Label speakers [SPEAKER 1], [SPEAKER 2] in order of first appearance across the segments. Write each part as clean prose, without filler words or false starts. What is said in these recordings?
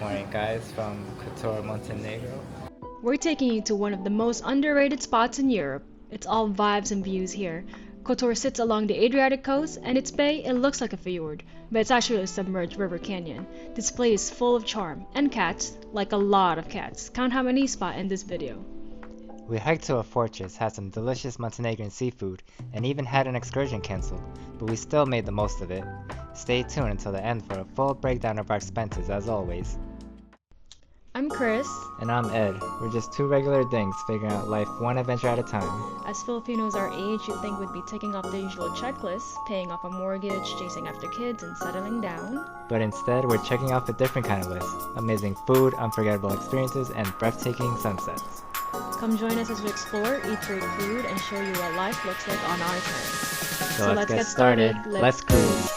[SPEAKER 1] Morning guys from Kotor, Montenegro.
[SPEAKER 2] We're taking you to one of the most underrated spots in Europe. It's all vibes and views here. Kotor sits along the Adriatic coast, and its bay, it looks like a fjord, but it's actually a submerged river canyon. This place is full of charm, and cats, like a lot of cats. Count how many spot in this video.
[SPEAKER 1] We hiked to a fortress, had some delicious Montenegrin seafood, and even had an excursion cancelled, but we still made the most of it. Stay tuned until the end for a full breakdown of our expenses as always.
[SPEAKER 2] I'm Chris.
[SPEAKER 1] And I'm Ed. We're just two regular things figuring out life one adventure at a time.
[SPEAKER 2] As Filipinos our age, you'd think we'd be ticking off the usual checklists, paying off a mortgage, chasing after kids, and settling down.
[SPEAKER 1] But instead, we're checking off a different kind of list. Amazing food, unforgettable experiences, and breathtaking sunsets.
[SPEAKER 2] Come join us as we explore, eat great food, and show you what life looks like on our terms.
[SPEAKER 1] So let's get started. Let's cruise.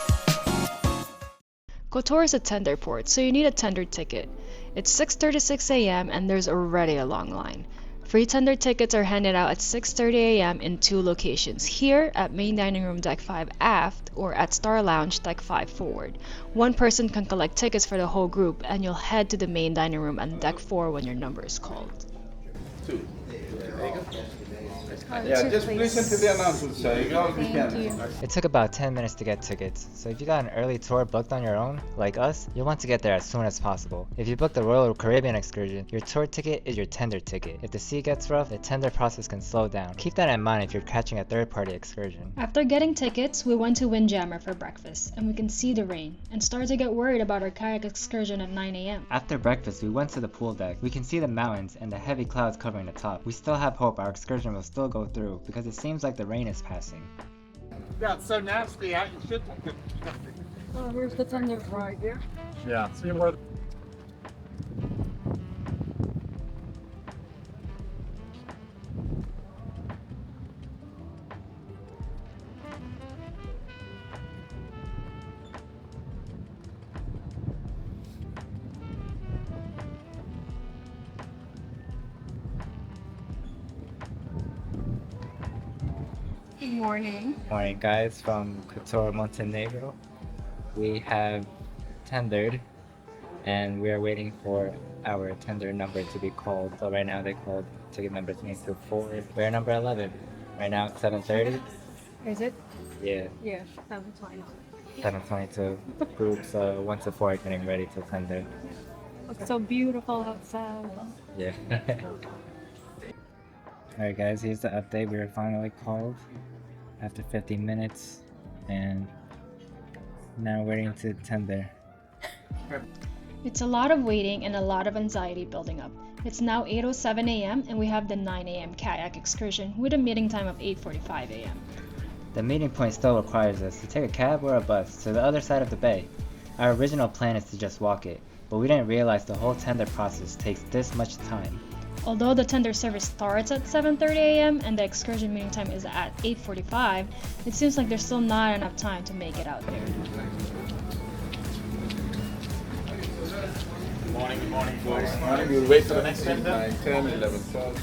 [SPEAKER 2] Kotor is a tender port, so you need a tender ticket. It's 6:36 a.m. and there's already a long line. Free tender tickets are handed out at 6:30 a.m. in two locations, here at Main Dining Room Deck 5 aft or at Star Lounge Deck 5 forward. One person can collect tickets for the whole group, and you'll head to the main dining room on Deck 4 when your number is called.
[SPEAKER 3] Two. There you go. Yeah, just listen to the announcement, so you go.
[SPEAKER 1] It took about 10 minutes to get tickets, so if you got an early tour booked on your own, like us, you'll want to get there as soon as possible. If you booked the Royal Caribbean excursion, your tour ticket is your tender ticket. If the sea gets rough, the tender process can slow down. Keep that in mind if you're catching a third-party excursion.
[SPEAKER 2] After getting tickets, we went to Windjammer for breakfast, and we can see the rain, and started to get worried about our kayak excursion at 9 a.m.
[SPEAKER 1] After breakfast, we went to the pool deck. We can see the mountains and the heavy clouds covering the top. We still have hope our excursion will still go through, because it seems like the rain is passing.
[SPEAKER 3] Yeah, it's so nasty out. You should.
[SPEAKER 4] Oh, here's the tender right here.
[SPEAKER 3] Yeah, see where.
[SPEAKER 4] Good morning.
[SPEAKER 1] Morning guys from Kotor, Montenegro. We have tendered and we are waiting for our tender number to be called. So right now they called ticket number 324. We're number 11. Right now it's 7:30.
[SPEAKER 4] Is it?
[SPEAKER 1] Yeah,
[SPEAKER 4] Yeah, 7:20.
[SPEAKER 1] 7:22. Groups 1 to 4 are getting ready to tender.
[SPEAKER 4] Looks so beautiful outside.
[SPEAKER 1] Yeah. Alright guys, here's the update. We were finally called after 15 minutes and now waiting to tender.
[SPEAKER 2] It's a lot of waiting and a lot of anxiety building up. It's now 8:07 a.m. and we have the 9 a.m. kayak excursion with a meeting time of 8:45 a.m.
[SPEAKER 1] The meeting point still requires us to take a cab or a bus to the other side of the bay. Our original plan is to just walk it, but we didn't realize the whole tender process takes this much time.
[SPEAKER 2] Although the tender service starts at 7:30 a.m. and the excursion meeting time is at 8:45, it seems like there's still not enough time to make it out there.
[SPEAKER 3] Good morning, good morning, boys. Good morning. We'll wait for the next 10, 10, 11, 12.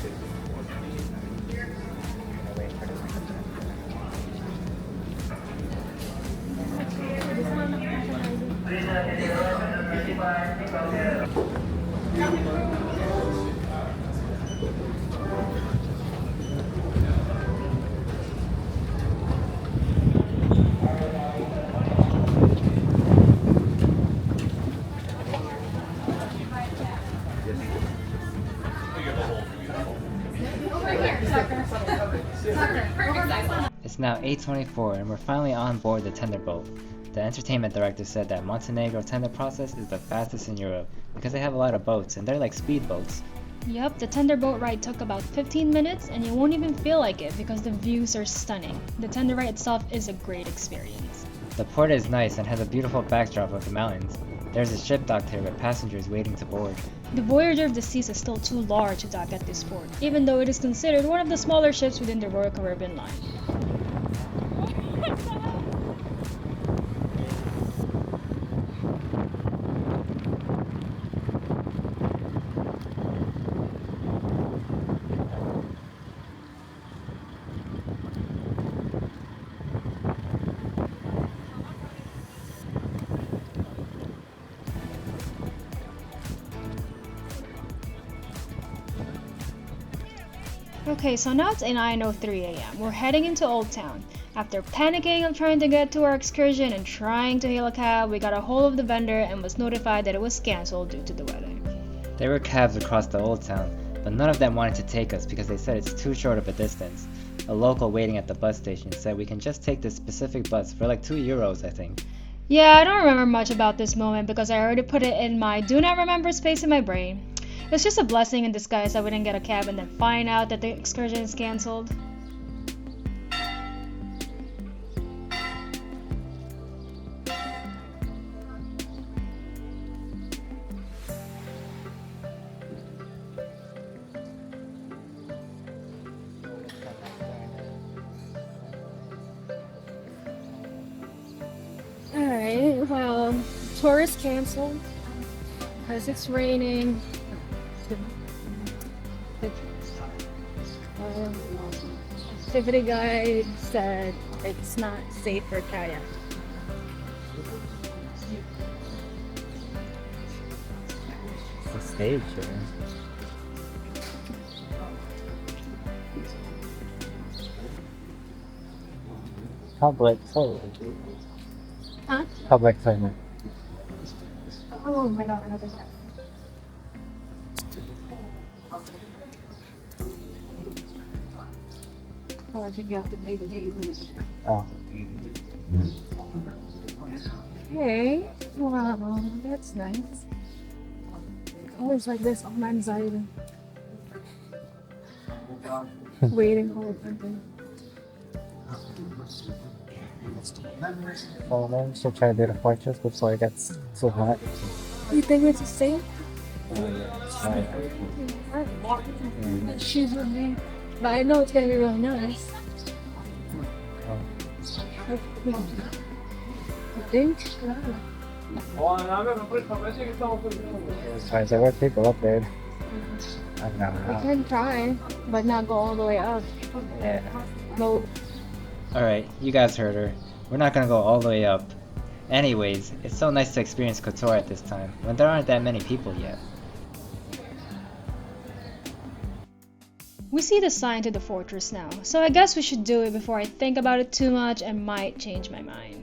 [SPEAKER 1] It's now 8:24 and we're finally on board the tender boat. The entertainment director said that Montenegro tender process is the fastest in Europe because they have a lot of boats and they're like speed boats.
[SPEAKER 2] Yep, the tender boat ride took about 15 minutes and you won't even feel like it because the views are stunning. The tender ride itself is a great experience.
[SPEAKER 1] The port is nice and has a beautiful backdrop of the mountains. There's a ship docked here with passengers waiting to board.
[SPEAKER 2] The Voyager of the Seas is still too large to dock at this port, even though it is considered one of the smaller ships within the Royal Caribbean line. Okay, so now it's 9:03 a.m. We're heading into Old Town. After panicking of trying to get to our excursion and trying to hail a cab, we got a hold of the vendor and was notified that it was cancelled due to the weather.
[SPEAKER 1] There were cabs across the Old Town, but none of them wanted to take us because they said it's too short of a distance. A local waiting at the bus station said we can just take this specific bus for like €2, I think.
[SPEAKER 2] Yeah, I don't remember much about this moment because I already put it in my do not remember space in my brain. It's just a blessing in disguise that we didn't get a cab and then find out that the excursion is cancelled.
[SPEAKER 4] Alright, well, tour is canceled because it's raining. Activity guide said it's not safe for kayak.
[SPEAKER 1] It's a stage here. Public toilet.
[SPEAKER 4] Huh?
[SPEAKER 1] Public toilet.
[SPEAKER 4] Oh my god, another time. Oh, I think you have to pay the date.
[SPEAKER 1] Oh.
[SPEAKER 4] Hey, wow, that's nice. Always like this on anxiety. Waiting for something.
[SPEAKER 1] Well, maybe we should try to do the fortress before it gets too hot.
[SPEAKER 4] You think it's safe?
[SPEAKER 1] Right.
[SPEAKER 4] She's with me. But I know it's gonna be really nice. I think.
[SPEAKER 1] There were people up there. I don't know
[SPEAKER 4] We
[SPEAKER 1] how.
[SPEAKER 4] can try, but not go all the way up.
[SPEAKER 1] Yeah.
[SPEAKER 4] No.
[SPEAKER 1] Alright, you guys heard her. We're not gonna go all the way up. Anyways, it's so nice to experience Kotor at this time, when there aren't that many people yet.
[SPEAKER 2] We see the sign to the fortress now, so I guess we should do it before I think about it too much and might change my mind.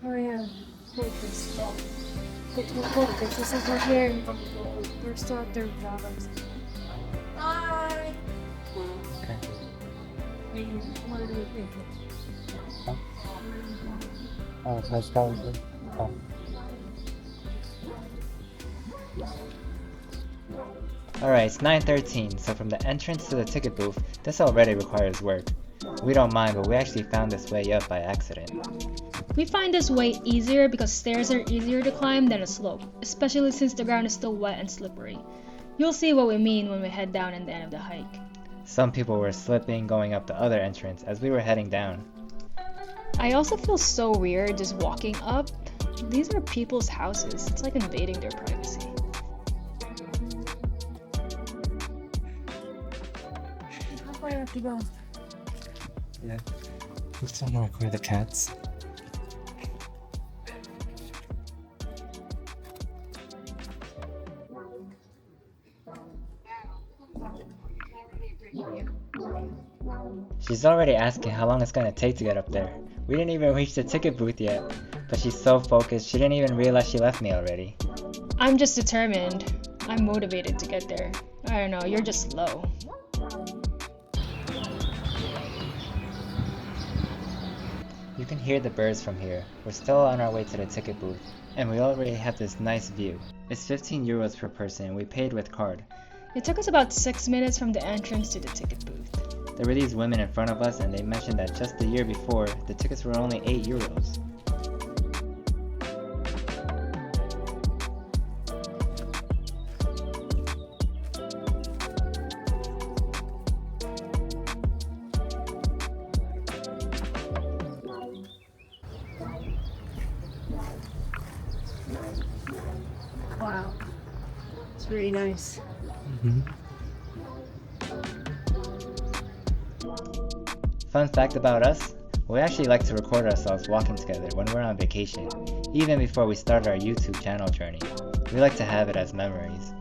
[SPEAKER 4] Oh yeah, fortress. Kotor Fortress. This is right here. We're still at the Robbers. Hi.
[SPEAKER 1] Okay.
[SPEAKER 4] What do you think?
[SPEAKER 1] Oh, so it's probably. Oh. Alright, it's 9:13, so from the entrance to the ticket booth, this already requires work. We don't mind, but we actually found this way up by accident.
[SPEAKER 2] We find this way easier because stairs are easier to climb than a slope, especially since the ground is still wet and slippery. You'll see what we mean when we head down at the end of the hike.
[SPEAKER 1] Some people were slipping going up the other entrance as we were heading down.
[SPEAKER 2] I also feel so weird just walking up. These are people's houses. It's like invading their privacy.
[SPEAKER 4] How far do I have to go?
[SPEAKER 1] Yeah. Who's trying to record the cats? She's already asking how long it's gonna take to get up there. We didn't even reach the ticket booth yet, but she's so focused she didn't even realize she left me already.
[SPEAKER 2] I'm just determined. I'm motivated to get there. I don't know, you're just slow.
[SPEAKER 1] You can hear the birds from here. We're still on our way to the ticket booth, and we already have this nice view. It's €15 per person and we paid with card.
[SPEAKER 2] It took us about 6 minutes from the entrance to the ticket booth.
[SPEAKER 1] There were these women in front of us and they mentioned that just the year before, the tickets were only €8.
[SPEAKER 4] Wow. It's really nice.
[SPEAKER 1] Fun fact about us, we actually like to record ourselves walking together when we're on vacation, even before we start our YouTube channel journey. We like to have it as memories.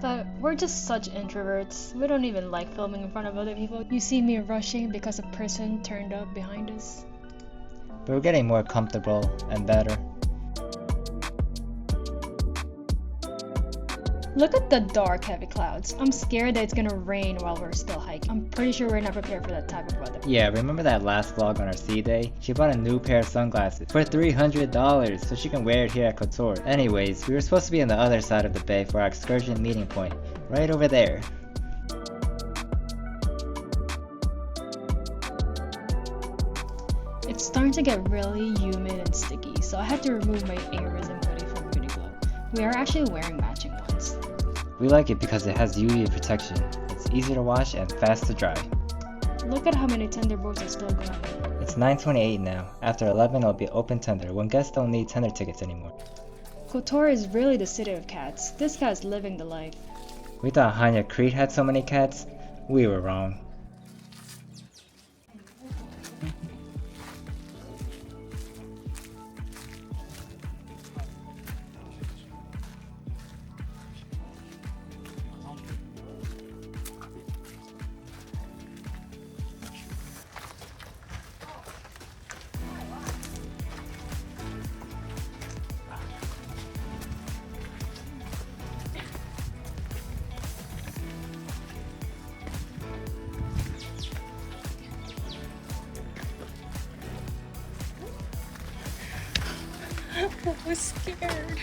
[SPEAKER 2] But we're just such introverts. We don't even like filming in front of other people. You see me rushing because a person turned up behind us.
[SPEAKER 1] But we're getting more comfortable and better.
[SPEAKER 2] Look at the dark, heavy clouds. I'm scared that it's gonna rain while we're still hiking. I'm pretty sure we're not prepared for that type of weather.
[SPEAKER 1] Yeah, remember that last vlog on our sea day? She bought a new pair of sunglasses for $300 so she can wear it here at Kotor. Anyways, we were supposed to be on the other side of the bay for our excursion meeting point, right over there.
[SPEAKER 2] It's starting to get really humid and sticky, so I had to remove my earrings and hoodie from Uniqlo. We are actually wearing matching ones.
[SPEAKER 1] We like it because it has UV protection. It's easy to wash and fast to dry.
[SPEAKER 2] Look at how many tender boats are still going.
[SPEAKER 1] It's 9:28 now. After 11 it'll be open tender when guests don't need tender tickets anymore.
[SPEAKER 2] Kotor is really the city of cats. This guy's living the life.
[SPEAKER 1] We thought Hanya Crete had so many cats. We were wrong.
[SPEAKER 4] I was scared.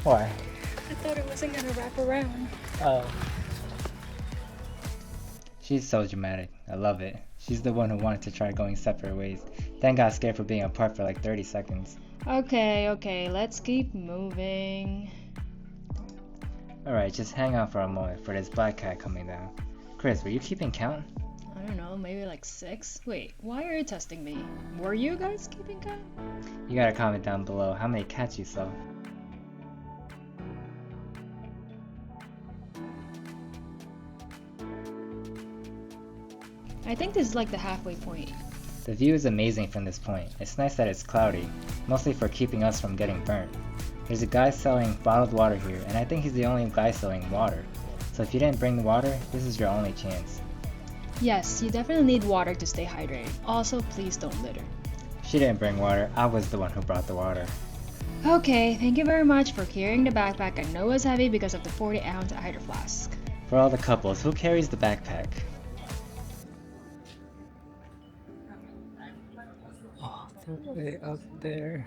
[SPEAKER 1] Why?
[SPEAKER 4] I thought it wasn't gonna wrap around.
[SPEAKER 1] Oh. She's so dramatic. I love it. She's the one who wanted to try going separate ways, then got scared for being apart for like 30 seconds.
[SPEAKER 2] Okay, let's keep moving.
[SPEAKER 1] Alright, just hang on for a moment for this black cat coming down. Chris, were you keeping count?
[SPEAKER 2] I don't know, maybe like 6? Wait, why are you testing me? Were you guys keeping count?
[SPEAKER 1] You gotta comment down below how many cats you saw.
[SPEAKER 2] I think this is like the halfway point.
[SPEAKER 1] The view is amazing from this point. It's nice that it's cloudy, mostly for keeping us from getting burnt. There's a guy selling bottled water here, and I think he's the only guy selling water. So if you didn't bring the water, this is your only chance.
[SPEAKER 2] Yes, you definitely need water to stay hydrated. Also, please don't litter.
[SPEAKER 1] She didn't bring water, I was the one who brought the water.
[SPEAKER 2] Okay, thank you very much for carrying the backpack. I know it's heavy because of the 40-ounce hydro flask.
[SPEAKER 1] For all the couples, who carries the backpack?
[SPEAKER 5] Oh, they're way up there.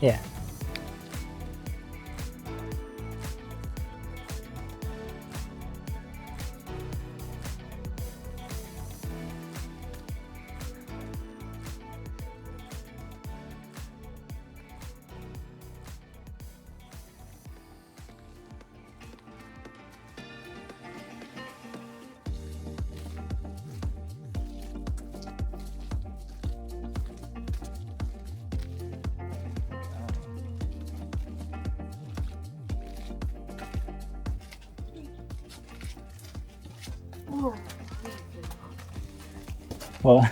[SPEAKER 1] Yeah. Well,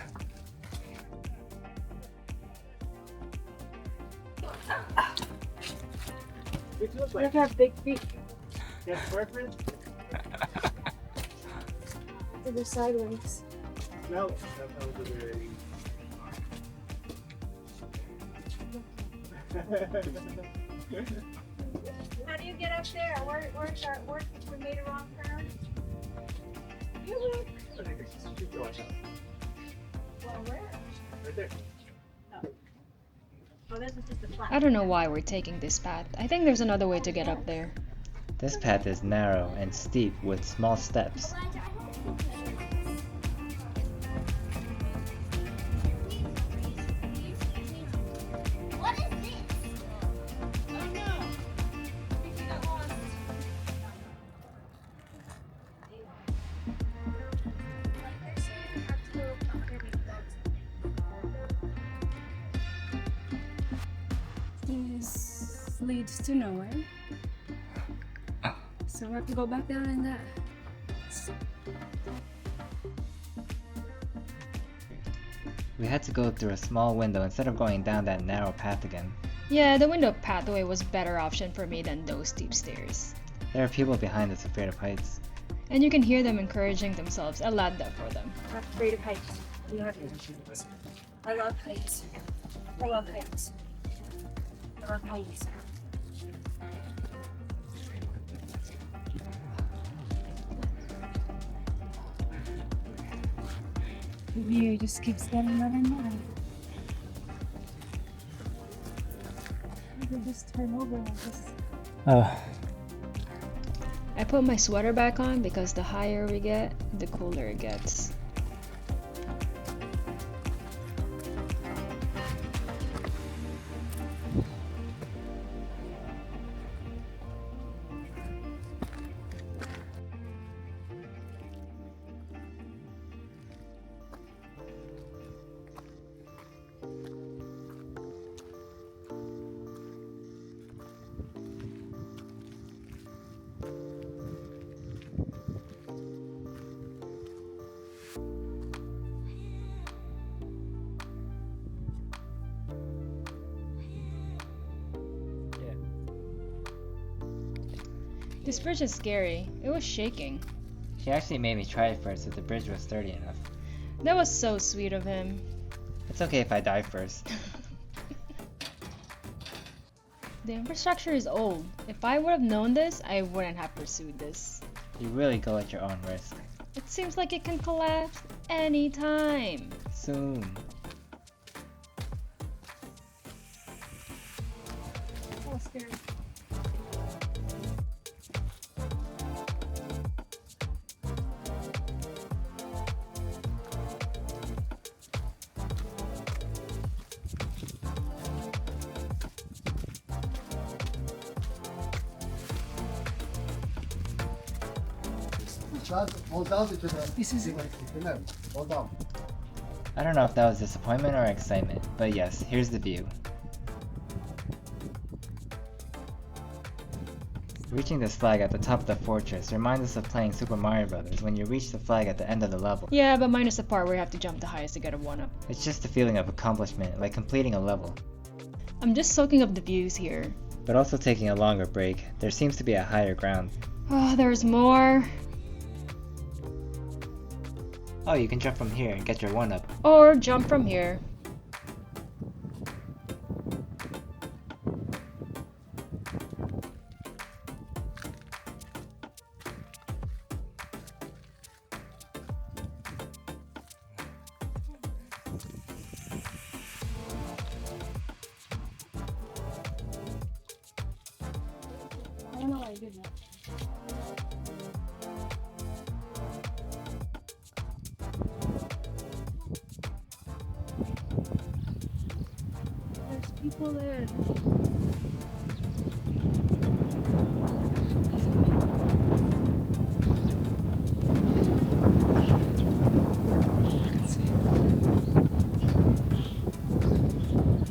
[SPEAKER 4] Look at big feet. To the sideways.
[SPEAKER 3] No, that was a very...
[SPEAKER 6] How do you get up there? Where's our work? We made a wrong turn. Well, where?
[SPEAKER 3] Right there.
[SPEAKER 6] Oh, this is just a flat.
[SPEAKER 2] I don't know why we're taking this path. I think there's another way to get up there.
[SPEAKER 1] this path is narrow and steep with small steps.
[SPEAKER 6] What is this? I don't know. We got lost.
[SPEAKER 4] This leads to nowhere. So we have to go back down in that.
[SPEAKER 1] We had to go through a small window instead of going down that narrow path again.
[SPEAKER 2] Yeah, the window pathway was better option for me than those steep stairs.
[SPEAKER 1] There are people behind us afraid of heights.
[SPEAKER 2] And you can hear them encouraging themselves. I love that for them.
[SPEAKER 4] I'm afraid of heights. You have to. I love heights. I love heights. I love heights. The view just keeps getting better and better. You can just turn over and just.
[SPEAKER 2] I put my sweater back on because the higher we get, the cooler it gets. This bridge is scary. It was shaking.
[SPEAKER 1] She actually made me try it first if the bridge was sturdy enough.
[SPEAKER 2] That was so sweet of him.
[SPEAKER 1] It's okay if I die first.
[SPEAKER 2] The infrastructure is old. If I would have known this, I wouldn't have pursued this.
[SPEAKER 1] You really go at your own risk.
[SPEAKER 2] It seems like it can collapse anytime.
[SPEAKER 1] Soon.
[SPEAKER 4] Oh, scary.
[SPEAKER 7] This is hold on.
[SPEAKER 1] I don't know if that was disappointment or excitement, but yes, here's the view. Reaching this flag at the top of the fortress reminds us of playing Super Mario Bros. When you reach the flag at the end of the level.
[SPEAKER 2] Yeah, but minus the part where you have to jump the highest to get a 1-up.
[SPEAKER 1] It's just the feeling of accomplishment, like completing a level.
[SPEAKER 2] I'm just soaking up the views here.
[SPEAKER 1] But also taking a longer break. There seems to be a higher ground.
[SPEAKER 2] Oh, there's more.
[SPEAKER 1] Oh, you can jump from here and get your 1-up.
[SPEAKER 2] Or jump from here.
[SPEAKER 4] I don't know why I did that. There's people there.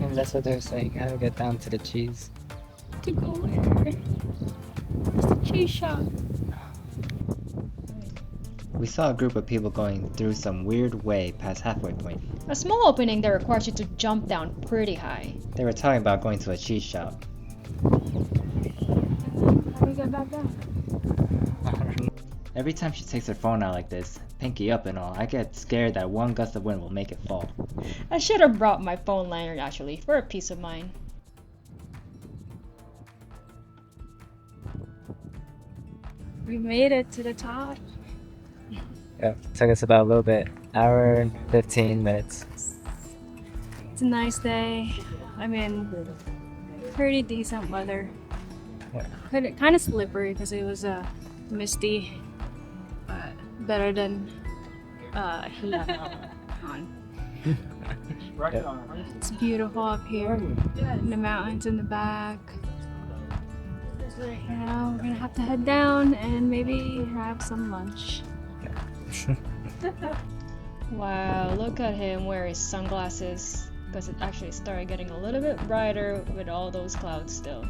[SPEAKER 5] Maybe that's what they're saying. How to get down to the cheese.
[SPEAKER 4] To go where? There's the cheese shop.
[SPEAKER 1] We saw a group of people going through some weird way past halfway point.
[SPEAKER 2] A small opening that requires you to jump down pretty high.
[SPEAKER 1] They were talking about going to a cheese shop.
[SPEAKER 4] How do we get back down?
[SPEAKER 1] Every time she takes her phone out like this, pinky up and all, I get scared that one gust of wind will make it fall.
[SPEAKER 2] I should have brought my phone lanyard actually, for a peace of mind.
[SPEAKER 4] We made it to the top.
[SPEAKER 5] Yep, took us about a little bit. Hour and 15 minutes.
[SPEAKER 4] It's a nice day. I mean, pretty decent weather.
[SPEAKER 5] Yeah.
[SPEAKER 4] Kind of slippery because it was misty, but better than heat on. It's beautiful up here. And the mountains in the back. Now we're gonna have to head down and maybe have some lunch.
[SPEAKER 2] Wow, look at him wear his sunglasses. because it actually started getting a little bit brighter with all those clouds still.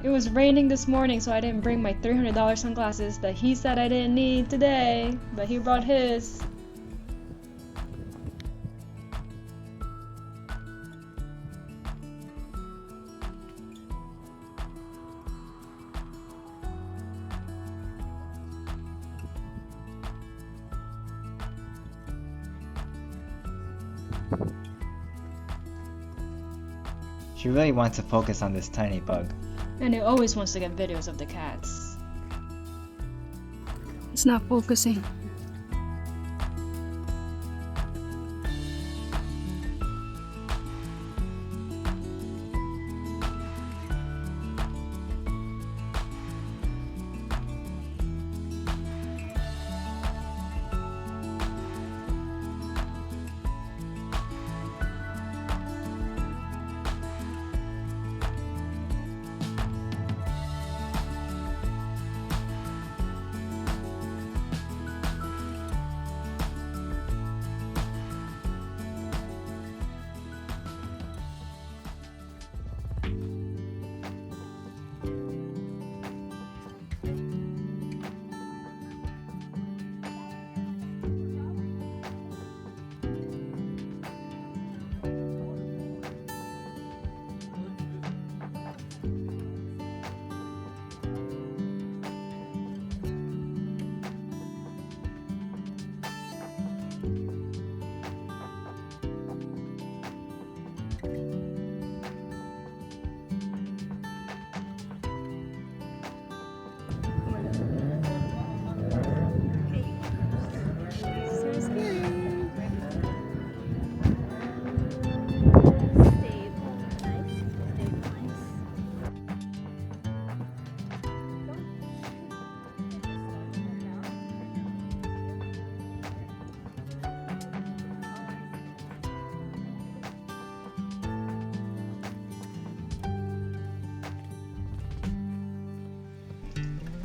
[SPEAKER 2] It was raining this morning, so I didn't bring my $300 sunglasses that he said I didn't need today, but he brought his.
[SPEAKER 1] She really wants to focus on this tiny bug.
[SPEAKER 2] And it always wants to get videos of the cats.
[SPEAKER 4] It's not focusing.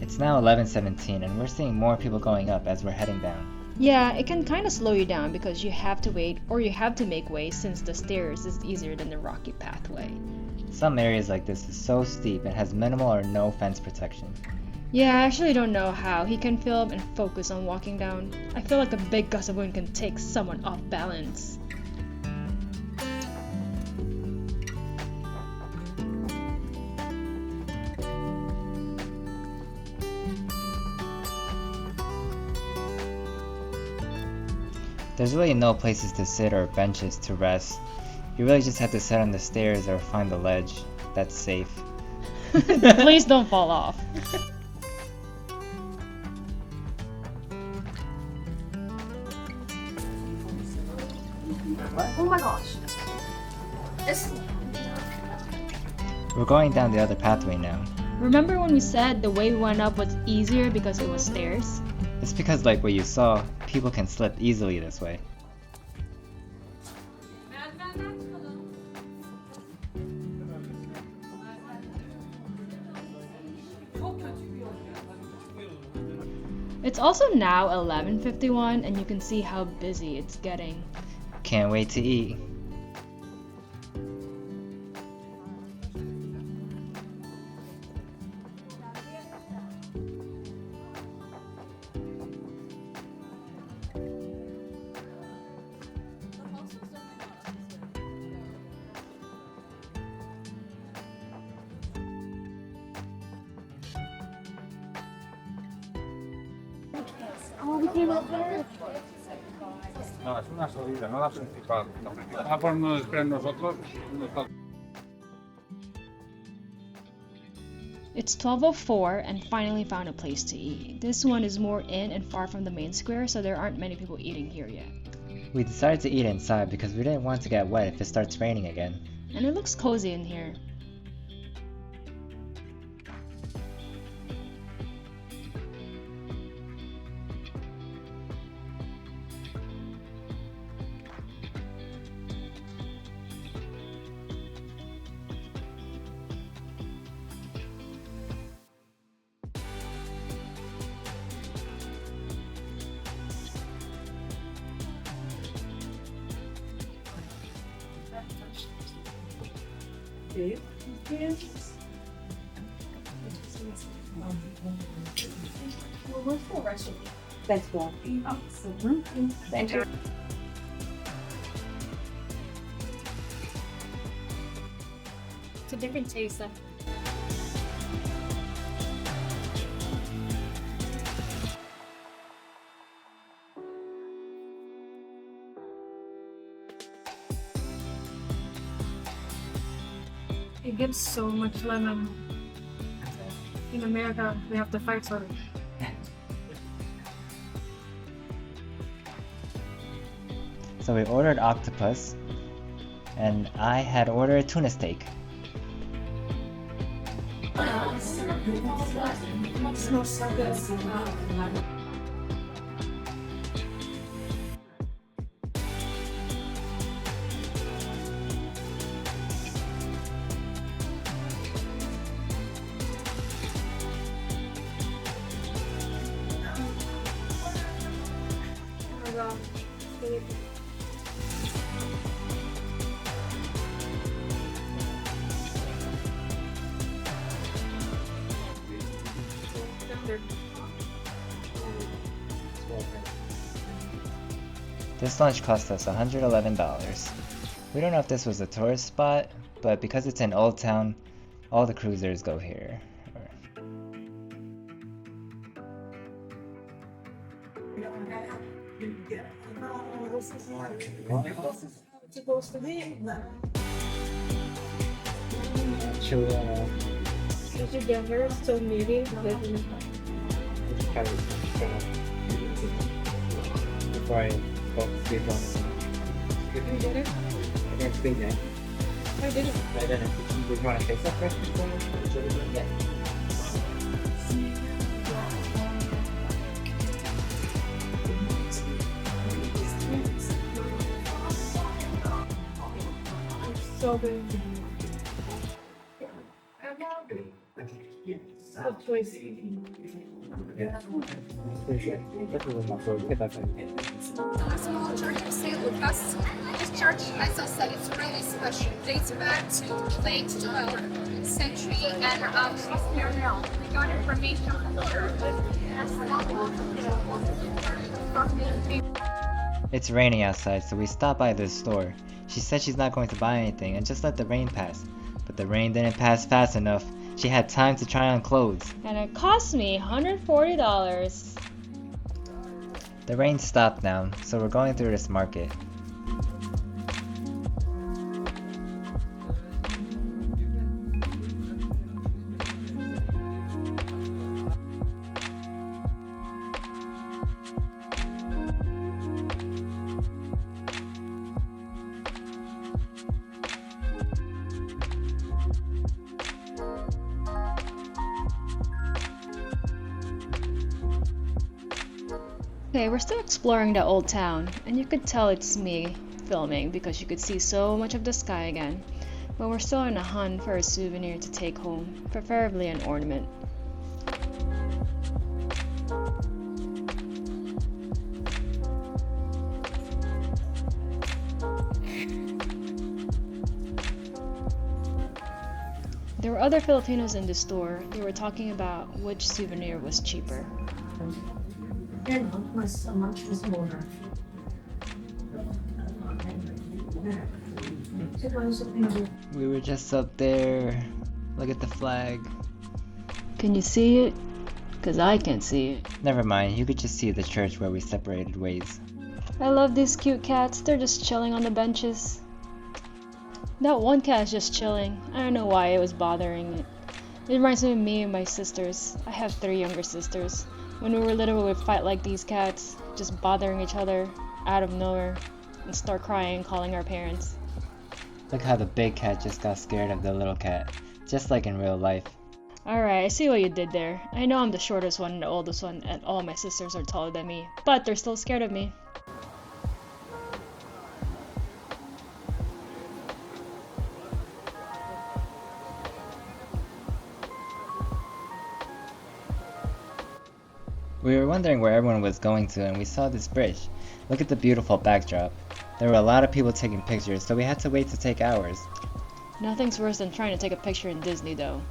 [SPEAKER 1] It's now 11:17 and we're seeing more people going up as we're heading down.
[SPEAKER 2] Yeah, it can kind of slow you down because you have to wait or you have to make way since the stairs is easier than the rocky pathway.
[SPEAKER 1] Some areas like this is so steep and has minimal or no fence protection.
[SPEAKER 2] Yeah, I actually don't know how he can film and focus on walking down. I feel like a big gust of wind can take someone off balance.
[SPEAKER 1] There's really no places to sit or benches to rest. You really just have to sit on the stairs or find the ledge that's safe.
[SPEAKER 2] Please don't fall off.
[SPEAKER 4] Oh my gosh. This.
[SPEAKER 1] We're going down the other pathway now.
[SPEAKER 2] Remember when we said the way we went up was easier because it was stairs?
[SPEAKER 1] It's because, like what you saw, people can slip easily this way.
[SPEAKER 2] It's also now 11:51 and you can see how busy it's getting.
[SPEAKER 1] Can't wait to eat.
[SPEAKER 4] Oh, we came up there.
[SPEAKER 3] No, es una salida, no la principal. La principal por donde nos esperan nosotros.
[SPEAKER 2] It's 12:04 and finally found a place to eat. This one is more in and far from the main square, so there aren't many people eating here yet.
[SPEAKER 1] We decided to eat inside because we didn't want to get wet if it starts raining again.
[SPEAKER 2] And it looks cozy in here.
[SPEAKER 4] It's a different taste. It gives so much lemon. In America, we have to fight for it.
[SPEAKER 1] So we ordered octopus, and I had ordered tuna steak.
[SPEAKER 4] It smells so good.
[SPEAKER 1] This lunch cost us $111. We don't know if this was a tourist spot, but because it's in Old Town, all the cruisers go here.
[SPEAKER 4] It's supposed to be.
[SPEAKER 5] Actually,
[SPEAKER 4] Did you get her so meaty?
[SPEAKER 5] before I go to sleep on
[SPEAKER 4] You did it?
[SPEAKER 5] I didn't sleep yet.
[SPEAKER 4] I didn't.
[SPEAKER 5] I didn't. Did you want to taste that first? Yeah.
[SPEAKER 4] So good. So choicy.
[SPEAKER 5] Yeah. Pretty good. This is my favorite. Get that thing.
[SPEAKER 6] A small church of St. Lucas. This church, as I said, it's really special. Dates back to late 12th century, and we got information from the church.
[SPEAKER 1] It's raining outside, so we stopped by this store. She said she's not going to buy anything and just let the rain pass. But the rain didn't pass fast enough. She had time to try on clothes.
[SPEAKER 2] And it cost me $140.
[SPEAKER 1] The rain stopped now, so we're going through this market.
[SPEAKER 2] Okay, we're still exploring the old town, and you could tell it's me filming because you could see so much of the sky again. But we're still on a hunt for a souvenir to take home, preferably an ornament. There were other Filipinos in the store. They were talking about which souvenir was cheaper.
[SPEAKER 1] We were just up there. Look at the flag.
[SPEAKER 2] Can you see it? Because I can't see it.
[SPEAKER 1] Never mind, you could just see the church where we separated ways.
[SPEAKER 2] I love these cute cats. They're just chilling on the benches. That one cat is just chilling. I don't know why it was bothering it. It reminds me of me and my sisters. I have 3 younger sisters. When we were little, we would fight like these cats, just bothering each other out of nowhere, and start crying and calling our parents.
[SPEAKER 1] Look how the big cat just got scared of the little cat, just like in real life.
[SPEAKER 2] Alright, I see what you did there. I know I'm the shortest one and the oldest one, and all my sisters are taller than me, but they're still scared of me.
[SPEAKER 1] We were wondering where everyone was going to, and we saw this bridge. Look at the beautiful backdrop. There were a lot of people taking pictures, so we had to wait to take ours.
[SPEAKER 2] Nothing's worse than trying to take a picture in Disney though.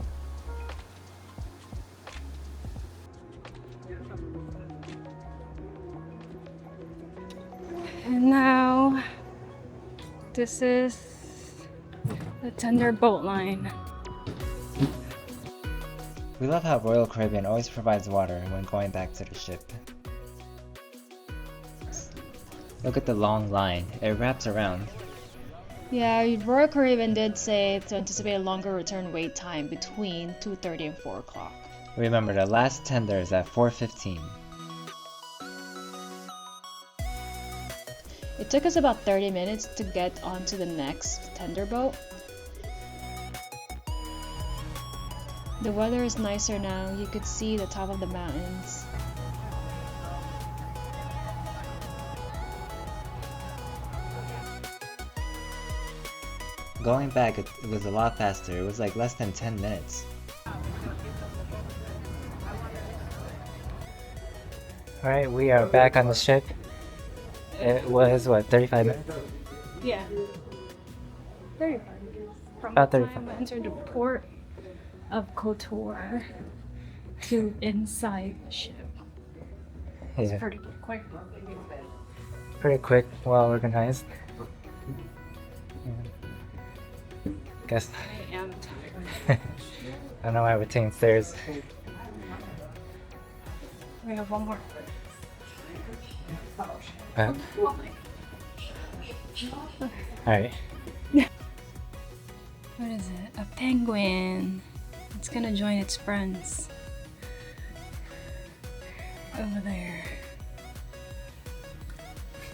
[SPEAKER 4] And now, this is the tender boat line.
[SPEAKER 1] We love how Royal Caribbean always provides water when going back to the ship. Look at the long line, it wraps around.
[SPEAKER 2] Yeah, Royal Caribbean did say to anticipate a longer return wait time between 2:30 and 4 o'clock.
[SPEAKER 1] Remember, the last tender is at 4:15.
[SPEAKER 2] It took us about 30 minutes to get onto the next tender boat. The weather is nicer now, you could see the top of the mountains.
[SPEAKER 1] Going back, it was a lot faster. It was like less than 10 minutes.
[SPEAKER 5] Alright, we are back on the ship. It was, what, 35 minutes?
[SPEAKER 4] Yeah. 35 minutes. From
[SPEAKER 5] About
[SPEAKER 4] the
[SPEAKER 5] 35.
[SPEAKER 4] time we entered the port of Kotor to inside the ship. It's
[SPEAKER 5] Yeah,
[SPEAKER 4] pretty quick.
[SPEAKER 5] pretty quick, well organized. Guess
[SPEAKER 4] I am tired.
[SPEAKER 5] I don't know why we're taking stairs.
[SPEAKER 4] We have one more.
[SPEAKER 5] Alright.
[SPEAKER 4] What is it? A penguin. It's gonna join its friends. Over there.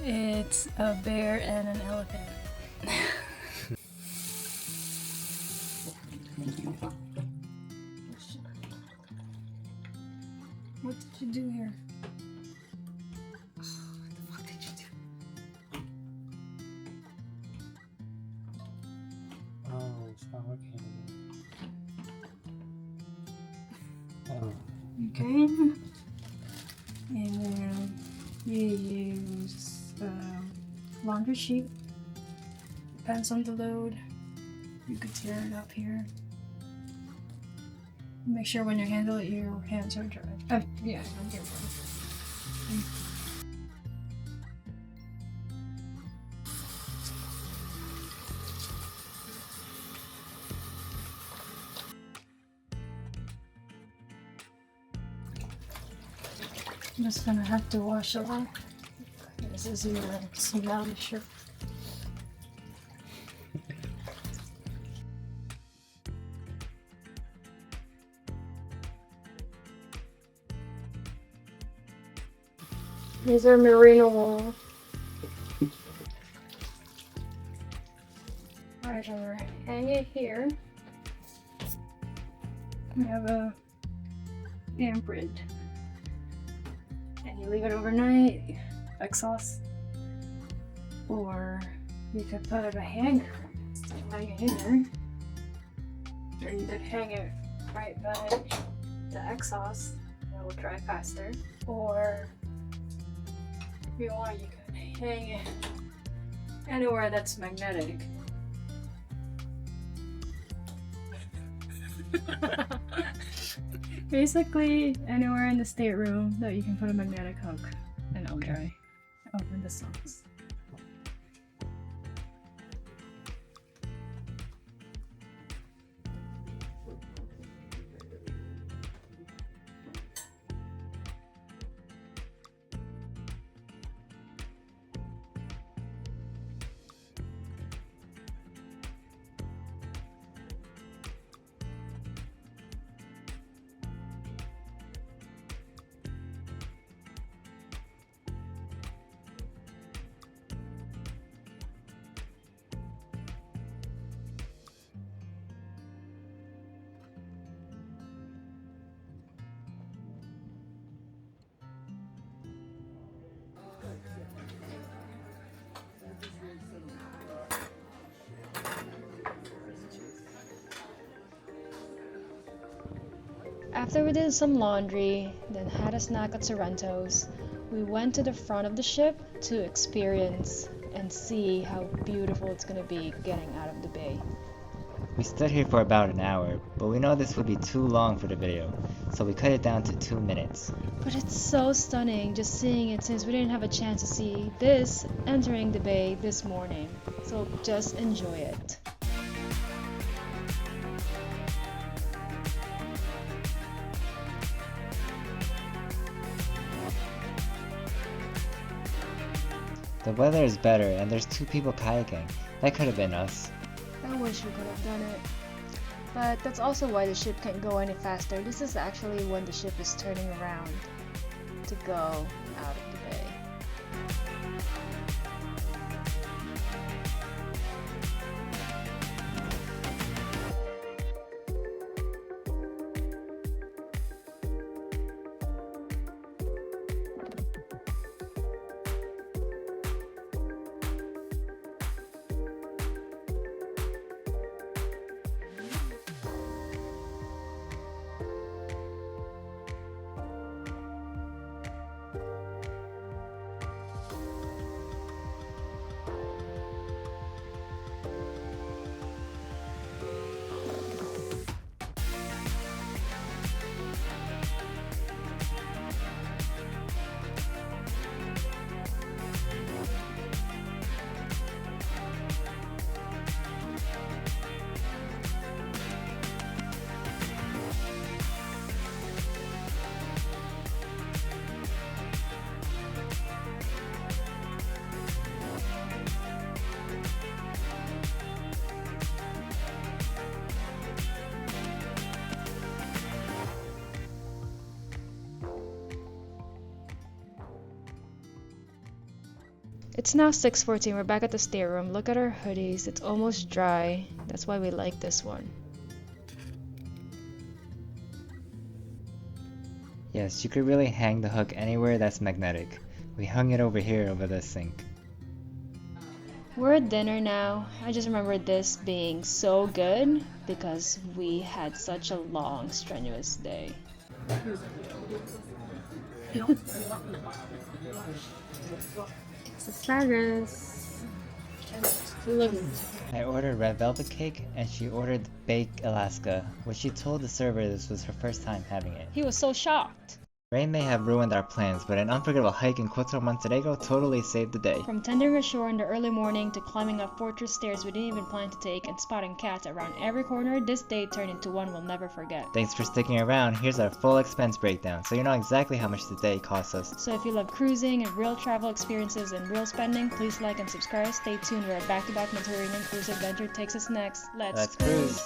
[SPEAKER 4] It's a bear and an elephant. What did you do here? What the fuck did you do?
[SPEAKER 5] Oh, it's not working. Oh.
[SPEAKER 4] Okay. And then you use laundry sheet. Depends on the load. You could tear it up here. Make sure when you handle it, your hands are dry. Yeah, I'm careful. I'm just gonna have to wash it off. This is your smelly shirt. These are merino wool. Alright, I'm gonna hang it here. We have a imprint. And you leave it overnight, exhaust. Or you could put a hanger. Hang it here. Or you could hang it right by the exhaust. It will dry faster. Or if you want, you can hang it anywhere that's magnetic. Basically, anywhere in the stateroom that you can put a magnetic hook and it'll dry. Open the socks. After we did some laundry, then had a snack at Sorrento's, we went to the front of the ship to experience and see how beautiful it's gonna be getting out of the bay.
[SPEAKER 1] We stood here for about an hour, but we know this would be too long for the video, so we cut it down to 2 minutes.
[SPEAKER 2] But it's so stunning just seeing it since we didn't have a chance to see this entering the bay this morning. So just enjoy it.
[SPEAKER 1] The weather is better and there's 2 people kayaking. That could have been us.
[SPEAKER 2] I wish we could have done it. But that's also why the ship can't go any faster. This is actually when the ship is turning around to go out of the bay. It's now 6:14. We're back at the stateroom. Look at our hoodies. It's almost dry. That's why we like this one.
[SPEAKER 1] Yes, you could really hang the hook anywhere that's magnetic. We hung it over here over the sink.
[SPEAKER 2] We're at dinner now. I just remember this being so good because we had such a long, strenuous day.
[SPEAKER 4] Asparagus.
[SPEAKER 1] I ordered red velvet cake and she ordered baked Alaska, which she told the server this was her first time having it.
[SPEAKER 2] He was so shocked.
[SPEAKER 1] Rain may have ruined our plans, but an unforgettable hike in Kotor, Montenegro totally saved the day.
[SPEAKER 2] From tendering ashore in the early morning to climbing up fortress stairs we didn't even plan to take and spotting cats around every corner, this day turned into one we'll never forget.
[SPEAKER 1] Thanks for sticking around. Here's our full expense breakdown, so you know exactly how much the day cost us.
[SPEAKER 2] So if you love cruising and real travel experiences and real spending, please like and subscribe. Stay tuned where a back-to-back Mediterranean cruise adventure takes us next. Let's
[SPEAKER 1] cruise!